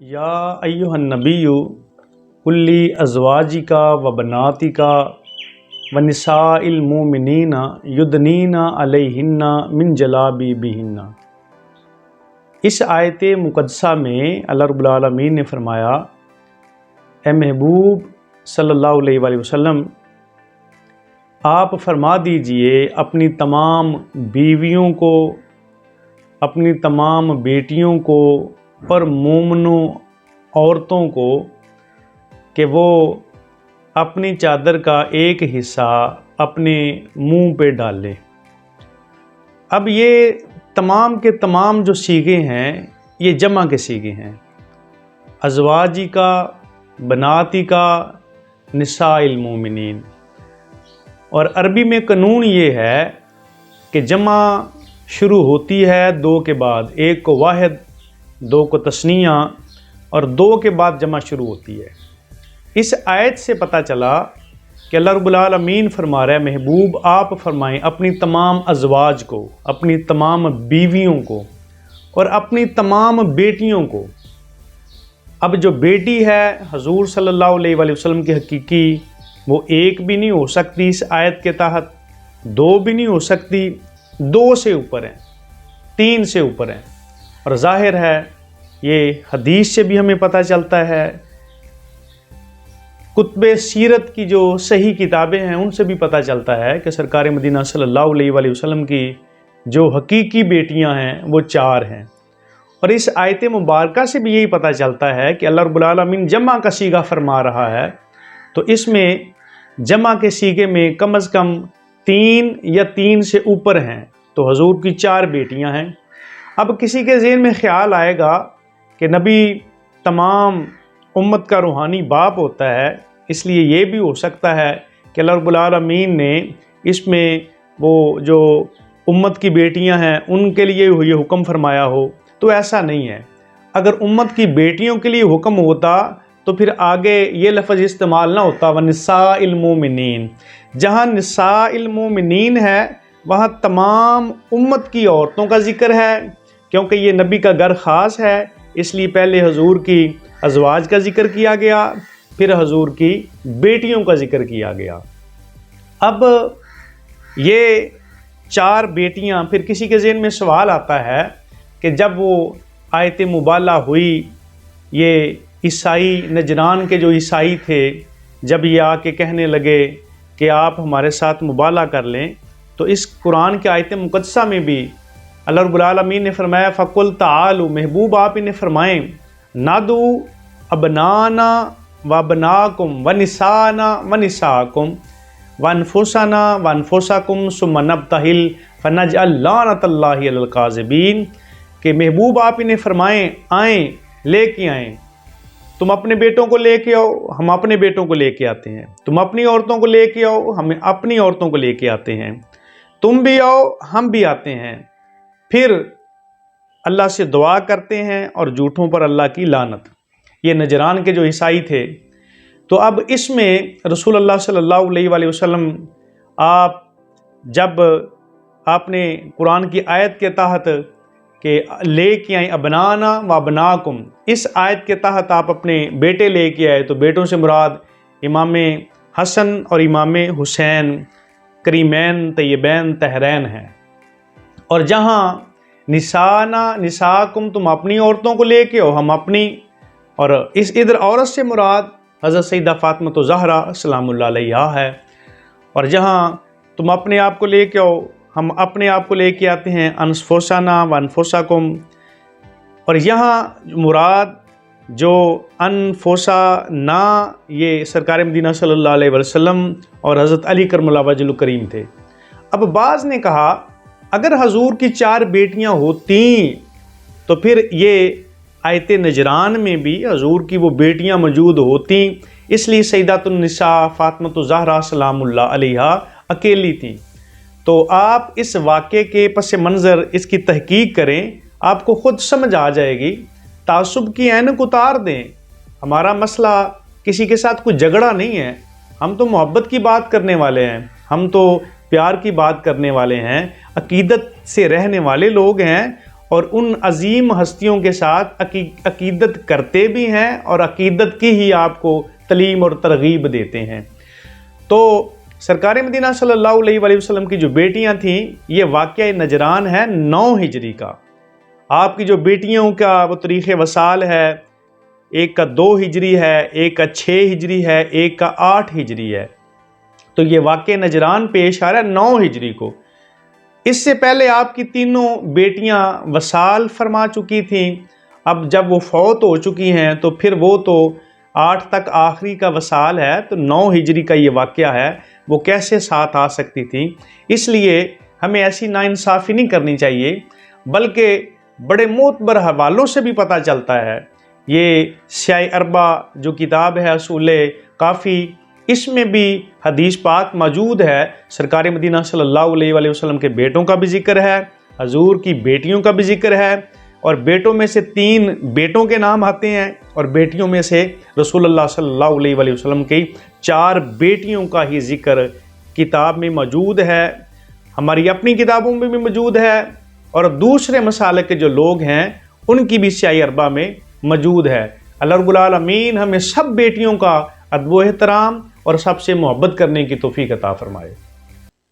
या अय्युहन नबिय्यु कुल्ली अज़वाजिका व बनातिका व निसाइल मुमिनीना युदनीना अलैहिन्ना मिन जलाबिबिहिन्ना। इस आयत मुक़द्दसा में अल्लाह रब्बुल आलमीन ने फरमाया, ए महबूब सल्लल्लाहु अलैहि वसल्लम, आप फरमा दीजिए अपनी तमाम बीवियों को, अपनी तमाम बेटियों को और मोमिनों औरतों को कि वो अपनी चादर का एक हिस्सा अपने मुंह पे डालें। अब ये तमाम के तमाम जो सीगे हैं ये जमा के सीगे हैं, अज़वाजी का, बनाती का, निसाइल मोमिनीन। और अरबी में कानून ये है कि जमा शुरू होती है दो के बाद, एक को वाहिद, दो को तस्निया और दो के बाद जमा शुरू होती है। इस आयत से पता चला कि अल्लाह रब्बुल आलमीन फरमा रहा है, महबूब आप फरमाएं अपनी तमाम अज़वाज को, अपनी तमाम बीवियों को और अपनी तमाम बेटियों को। अब जो बेटी है हजूर सल्लल्लाहु अलैहि वसल्लम की हकीकी, वो एक भी नहीं हो सकती इस आयत के तहत, दो भी नहीं हो सकती, दो से ऊपर हैं, तीन से ऊपर हैं। और ज़ाहिर है ये हदीस से भी हमें पता चलता है, कुतुब सीरत की जो सही किताबें हैं उनसे भी पता चलता है कि सरकार मदीना सल्लल्लाहु अलैहि वसल्लम की जो हकीकी बेटियां हैं वो चार हैं। और इस आयत मुबारका से भी यही पता चलता है कि अल्लाह रब्बुल आलमीन जमा का सीगा फरमा रहा है, तो इसमें जमा के सीगे में कम अज़ कम तीन या तीन से ऊपर हैं, तो हजूर की चार बेटियां हैं। अब किसी के ज़हन में ख्याल आएगा कि नबी तमाम उम्मत का रूहानी बाप होता है, इसलिए ये भी हो सकता है कि अल्लाह रब्बुल आलमीन ने इसमें वो जो उम्मत की बेटियां हैं उनके लिए ये हुक्म फरमाया हो, तो ऐसा नहीं है। अगर उम्मत की बेटियों के लिए हुक्म होता तो फिर आगे ये लफ्ज़ इस्तेमाल ना होता, व निसाइल मोमिनीन। जहाँ निसाइल मोमिनीन है वहाँ तमाम उम्मत की औरतों का ज़िक्र है, क्योंकि ये नबी का घर ख़ास है, इसलिए पहले हजूर की अज़वाज का ज़िक्र किया गया, फिर हजूर की बेटियों का ज़िक्र किया गया। अब ये चार बेटियां, फिर किसी के ज़हन में सवाल आता है कि जब वो आयत मुबाला हुई, ये ईसाई नजरान के जो ईसाई थे, जब ये आके कहने लगे कि आप हमारे साथ मुबाला कर लें, तो इस कुरान के आयत मुक़द्दसा में भी अल्लाह रब्बुल आलमीन ने फरमाया, फ़कुल तालू, महबूब आप इन्हें फरमाएं, नादू अबनाना व अबनाकुम व निसाना व निसाकुम व अनफुसना व अनफुसकुम सुम्मा नब्तहिल फनजअल लानतल्लाहि अलल काज़िबीन। कि महबूब आप इन्हें फरमाएं, आएँ, लेके आएँ, तुम अपने बेटों को लेके आओ, हम अपने बेटों को लेके आते हैं, तुम अपनी औरतों को लेके आओ, हम अपनी औरतों को लेके आते हैं, तुम भी आओ, हम भी आते हैं। फिर अल्लाह से दुआ करते हैं और झूठों पर अल्लाह की लानत। ये नजरान के जो ईसाई थे। तो अब इसमें रसूल अल्लाह सल्लल्लाहु अलैहि वसल्लम, आप जब आपने कुरान की आयत के तहत के लेके आए अबनाना व अबनाकुम, इस आयत के तहत आप अपने बेटे लेके आए, तो बेटों से मुराद इमाम हसन और इमाम हुसैन, करीमैन तय्यबैन तहरैन हैं। और जहाँ निसाना निसाकुम, तुम अपनी औरतों को लेके आओ, हम अपनी, और इस इधर औरत से मुराद हज़रत सैयदा फ़ातिमा ज़हरा सलामुल्लाह अलैहा है। और जहाँ तुम अपने आप को लेके आओ, हम अपने आप को लेके आते हैं, अनफुसना व अनफुसकुम। और यहाँ मुराद जो अनफुसा ना, ये सरकार मदीना सल्लल्लाहु अलैहि वसल्लम और हज़रत अली करमुल्लाह वजहुल करीम थे। अब बाज़ ने कहा अगर हजूर की चार बेटियां होती तो फिर ये आयत नजरान में भी हजूर की वो बेटियां मौजूद होती, इसलिए सैयदातुन निसा फ़ातिमा ज़हरा सलामुल्लाह अलैहा अकेली थी। तो आप इस वाक़े के पस मंज़र इसकी तहकीक करें, आपको ख़ुद समझ आ जाएगी। तासुब की ऐनक उतार दें। हमारा मसला किसी के साथ कोई झगड़ा नहीं है, हम तो मोहब्बत की बात करने वाले हैं, हम तो प्यार की बात करने वाले हैं, अकीदत से रहने वाले लोग हैं। اور ان عظیم ہستیوں کے ساتھ عقیدت کرتے بھی ہیں اور عقیدت کی ہی آپ کو تعلیم اور ترغیب دیتے ہیں۔ تو سرکار مدینہ صلی اللہ علیہ وآلہ وسلم کی جو بیٹیاں تھیں، یہ واقعہ نجران ہے 9 ہجری کا۔ آپ کی جو بیٹیوں کا وہ تاریخ وصال ہے، ایک کا 2 ہجری ہے، ایک کا 6 ہجری ہے، ایک کا 8 ہجری ہے۔ تو یہ واقعہ نجران پیش آ رہا ہے 9 ہجری کو۔ اس سے پہلے آپ کی تینوں بیٹیاں وصال فرما چکی تھیں۔ اب جب وہ فوت ہو چکی ہیں تو پھر وہ تو 8 تک آخری کا وصال ہے، تو 9 ہجری کا یہ واقعہ ہے، وہ کیسے ساتھ آ سکتی تھیں؟ اس لیے ہمیں ایسی ناانصافی نہیں کرنی چاہیے، بلکہ بڑے معتبر حوالوں سے بھی پتہ چلتا ہے۔ یہ سیاہ اربع جو کتاب ہے اصول کافی، اس میں بھی حدیث پاک موجود ہے۔ سرکار مدینہ صلی اللہ علیہ وآلہ وسلم کے بیٹوں کا بھی ذکر ہے، حضور کی بیٹیوں کا بھی ذکر ہے، اور بیٹوں میں سے 3 بیٹوں کے نام آتے ہیں، اور بیٹیوں میں سے رسول اللہ صلی اللہ علیہ وآلہ وسلم کی 4 بیٹیوں کا ہی ذکر کتاب میں موجود ہے، ہماری اپنی کتابوں میں بھی موجود ہے، اور دوسرے مسالک کے جو لوگ ہیں ان کی بھی سیاہ اربع میں موجود ہے۔ اللہ رب العالمین ہمیں سب بیٹیوں کا ادب و احترام اور سب سے محبت کرنے کی توفیق عطا فرمائے۔